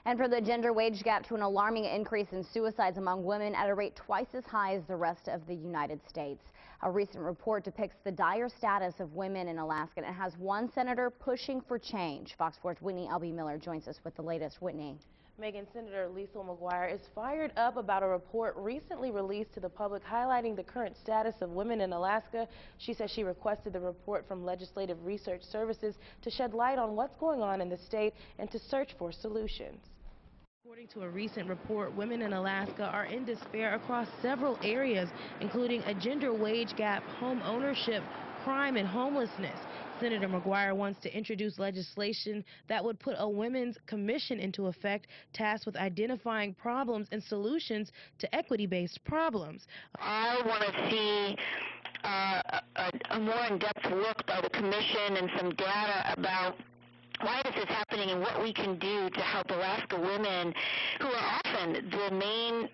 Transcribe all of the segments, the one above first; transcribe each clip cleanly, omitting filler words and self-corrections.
And for the gender wage gap to an alarming increase in suicides among women at a rate twice as high as the rest of the United States. A recent report depicts the dire status of women in Alaska, and it has one senator pushing for change. Fox 4's Whitney L.B. Miller joins us with the latest. Whitney. Megan, Senator Liesl McGuire is fired up about a report recently released to the public highlighting the current status of women in Alaska. She says she requested the report from Legislative Research Services to shed light on what's going on in the state and to search for solutions. According to a recent report, women in Alaska are in despair across several areas, including a gender wage gap, home ownership, crime, and homelessness. Senator McGuire wants to introduce legislation that would put a women's commission into effect, tasked with identifying problems and solutions to equity-based problems. I want to see a more in-depth look by the commission and some data about why this is happening and what we can do to help Alaska women who are often the main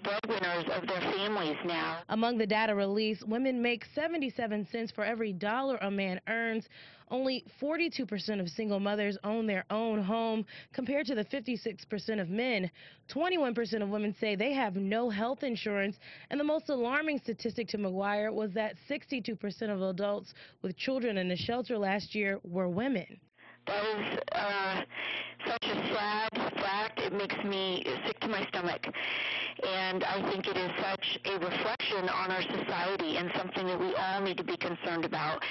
breadwinners of their families now. Among the data released, women make 77 cents for every dollar a man earns. Only 42% of single mothers own their own home, compared to the 56% of men. 21% of women say they have no health insurance, and the most alarming statistic to McGuire was that 62% of adults with children in the shelter last year were women. That is such a sad fact. It makes me sick to my stomach. And I think it is such a reflection on our society and something that we all need to be concerned about.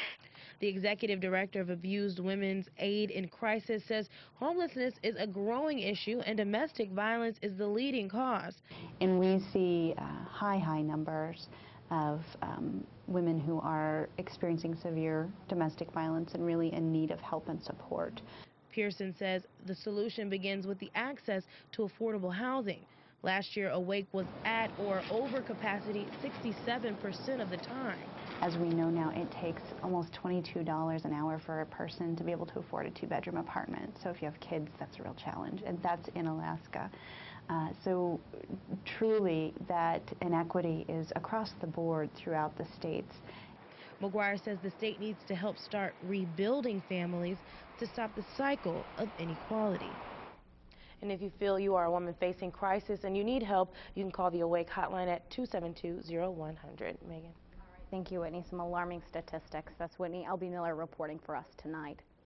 The executive director of Abused Women's Aid in Crisis says homelessness is a growing issue and domestic violence is the leading cause. And we see high numbers of women who are experiencing severe domestic violence and really in need of help and support. Pearson says the solution begins with the access to affordable housing. Last year, Awake was at or over capacity 67% of the time. As we know now, it takes almost $22 an hour for a person to be able to afford a 2-bedroom apartment. So if you have kids, that's a real challenge, and that's in Alaska. So truly that inequity is across the board throughout the states. McGuire says the state needs to help start rebuilding families to stop the cycle of inequality. And if you feel you are a woman facing crisis and you need help, you can call the Awake hotline at 272-0100. Megan. Thank you, Whitney. Some alarming statistics. That's Whitney L.B. Miller reporting for us tonight.